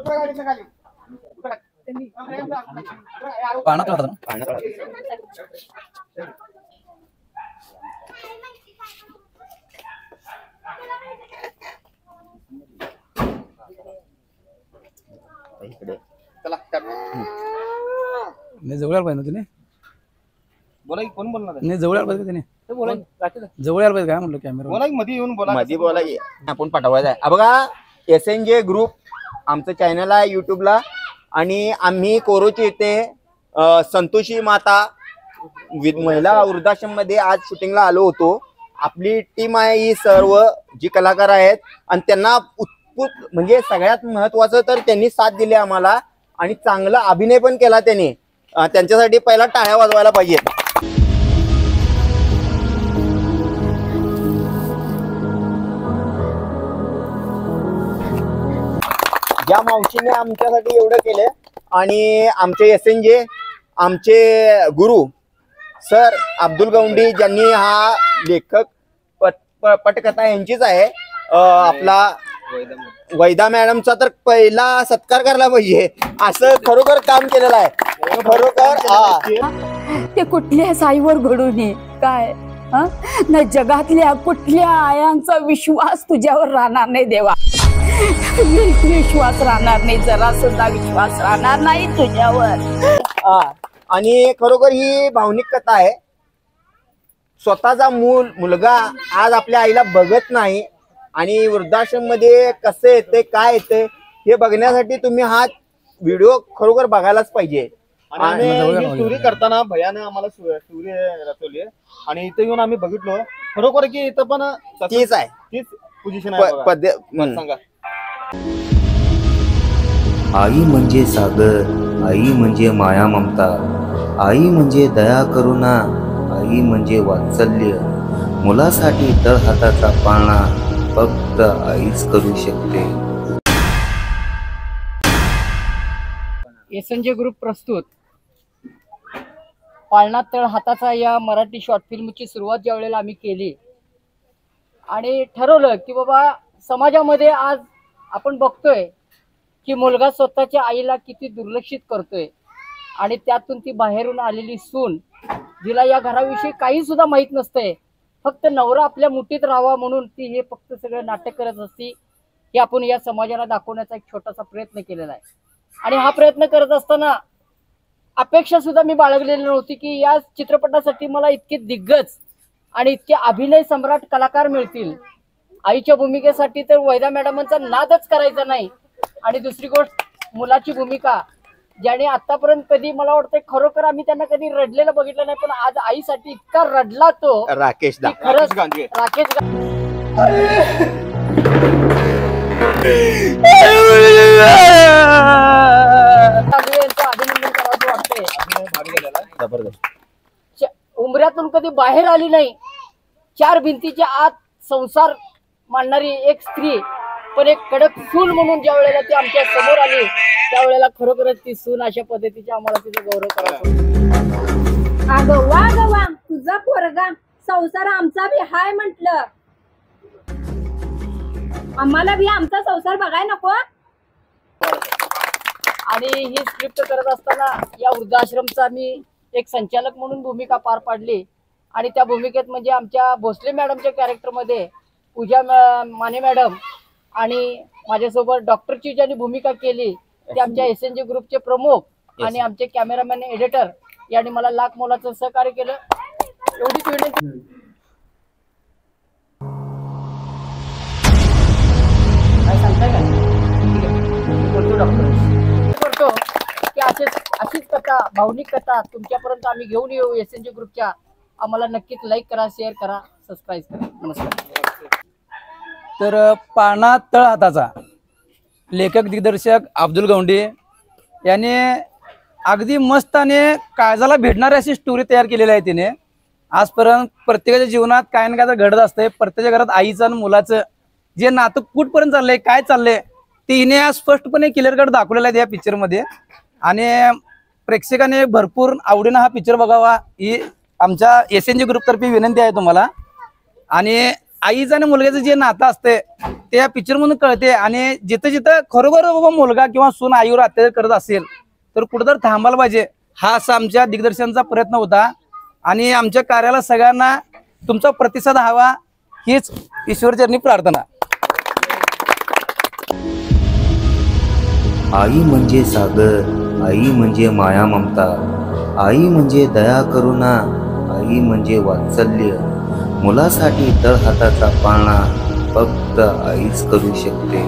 जवळ आला पाहिजे तिने बोला की कोण बोलणार नाही जवळ आला पाहिजे तिने बोला जवळ आला पाहिजे काय म्हणलं कॅमेरा बोला की मध्ये येऊन बोला मध्ये बोला की आपण पाठवायचं आहे बघा SNJ ग्रुप आमचं चॅनल आहे युट्यूबला आणि आम्ही कोरोची येथे संतोषी माता महिला वृद्धाश्रम मध्ये आज शूटिंगला आलो होतो. आपली टीम आहे ही सर्व जी कलाकार आहेत आणि त्यांना उत्स्फूर्त म्हणजे सगळ्यात महत्वाचं तर त्यांनी साथ दिली आम्हाला आणि चांगला अभिनय पण केला त्यांनी. त्यांच्यासाठी पहिला टाळ्या वाजवायला पाहिजे. ज्या मावशीने आमच्यासाठी एवढं केलं आणि आमचे SNJ आमचे गुरु सर अब्दुल गौंडी ज्यांनी हा लेखक पटकथा यांचीच आहे. आपला वैदा मॅडमचा तर पहिला सत्कार करायला पाहिजे. असं खरोखर काम केलेलं आहे खरोखर. ते कुठल्या साईवर घडून ये काय ना जगातल्या कुठल्या आयांचा विश्वास तुझ्यावर राहणार नाही देवा. विश्वास राहणार नाही जरा सुद्धा विश्वास राहणार नाही तुझ्यावर. आणि खरोखर ही भावनिक कथा आहे. स्वतःचा मुलगा आज आपल्या आईला बघत नाही आणि वृद्धाश्रम मध्ये कसं येते काय येते हे बघण्यासाठी तुम्ही हा व्हिडिओ खरोखर बघायलाच पाहिजे. आणि ही स्टोरी करताना भयानं आम्हाला स्टोरी रचवली आणि इथे येऊन आम्ही बघितलो खरोखर की इथं पण तीच आहे तीच पोझिशन आहे. सांगा. आई म्हणजे सागर, आई म्हणजे माया ममता, आई म्हणजे दया करुणा, आई म्हणजे वात्सल्य. मुलासाठी तळहाताचा पाळणा फक्त आईच करू शकते. SNJ ग्रुप प्रस्तुत पाळणा तळ हाताचा या मराठी शॉर्ट फिल्मची सुरुवात ज्या वेळेला आम्ही केली आणि ठरवलं की बाबा समाजामध्ये आज आपण बघतोय की मुलगा स्वतःच्या आईला किती दुर्लक्षित करतोय आणि त्यातून ती बाहेरून आलेली सून जिला या घराविषयी काही सुद्धा माहीत नसतंय. फक्त नवरा आपल्या मुठीत राहावा म्हणून ती हे फक्त सगळं नाटक करत असती. हे आपण या समाजाला दाखवण्याचा एक छोटासा प्रयत्न केलेला आहे. आणि हा प्रयत्न करत असताना अपेक्षा सुद्धा मी बाळगलेली नव्हती की या चित्रपटासाठी मला इतके दिग्गज आणि इतके अभिनय सम्राट कलाकार मिळतील. आईच्या भूमिकेसाठी तर वैदा मॅडमांचा नादच करायचा नाही. आणि दुसरी गोष्ट मुलाची भूमिका ज्याने आतापर्यंत कधी मला वाटतं खरोखर आम्ही त्यांना कधी रडलेलं बघितलं नाही पण आज आईसाठी इतका रडला तो राकेश गांधी. अभिनंदन करावं वाटतंय. उमऱ्यातून कधी बाहेर आली नाही. 4 भिंतीच्या आत संसार मांडणारी एक स्त्री पण एक कडक सून म्हणून ज्या वेळेला ती आमच्या समोर आली त्यावेळेला खरोखरच ती सून अशा पद्धतीची आम्हाला तिचा गौरव करायचा. अगं वा ग वा तुझा पोरगा संसार आमचा बी हाय म्हटलं. आम्हाला बी आमचा संसार बघाय नको. आणि ही स्क्रिप्ट करत असताना या वृद्धाश्रमचा मी एक संचालक म्हणून भूमिका पार पाडली आणि त्या भूमिकेत म्हणजे आमच्या भोसले मॅडमच्या कॅरेक्टरमध्ये पूजा माने मॅडम आणि माझ्यासोबत डॉक्टरची ज्यांनी भूमिका केली ते आमच्या SNJ ग्रुपचे प्रमुख आणि आमचे कॅमेरामॅन एडिटर यांनी मला लाख मोलाचं सहकार्य केलं. एवढीच विनंती. काय सांगताय काय बोलतो डॉक्टर करतो की अशीच कथा भावनिक कथा तुमच्यापर्यंत आम्ही घेऊन येऊ. SNJ ग्रुपच्या आम्हाला नक्कीच लाईक करा शेअर करा सबस्क्राईब करा. नमस्कार. तर पाळणा तळ हाताचा लेखक दिग्दर्शक अब्दुल गौंडी याने अगदी मस्त आणि काळजाला भेटणारी अशी स्टोरी तयार केलेली आहे. तिने आजपर्यंत प्रत्येकाच्या जीवनात काय ना काय तर घडत असतंय. प्रत्येकाच्या घरात आईचं आणि मुलाचं जे नातं कुठपर्यंत चाललंय काय चाललंय ते हिने आज स्पष्टपणे क्लिअर कट दाखवलेलं आहे या पिक्चर मध्ये. आणि प्रेक्षकाने भरपूर आवडीनं हा पिक्चर बघावा ही आमच्या SNJ ग्रुप तर्फे विनंती आहे तुम्हाला. आणि आईचं आणि मुलग्याचं जे नातं असते ते या पिक्चर मधून कळते. आणि जिथं जिथं खरोखर बाबा मुलगा किंवा सून आईवर अत्याचार करत असेल तर कुठेतरी थांबायला पाहिजे. हा असा आमच्या दिग्दर्शनाचा प्रयत्न होता. आणि आमच्या कार्याला सगळ्यांना तुमचा प्रतिसाद हवा हीच ईश्वरचरणी प्रार्थना. आई म्हणजे सागर, आई म्हणजे माया ममता, आई म्हणजे दया करुणा, आई म्हणजे वात्सल्य. मुलासाठी तळहाताचा पाळणा फक्त आईच करू शकते.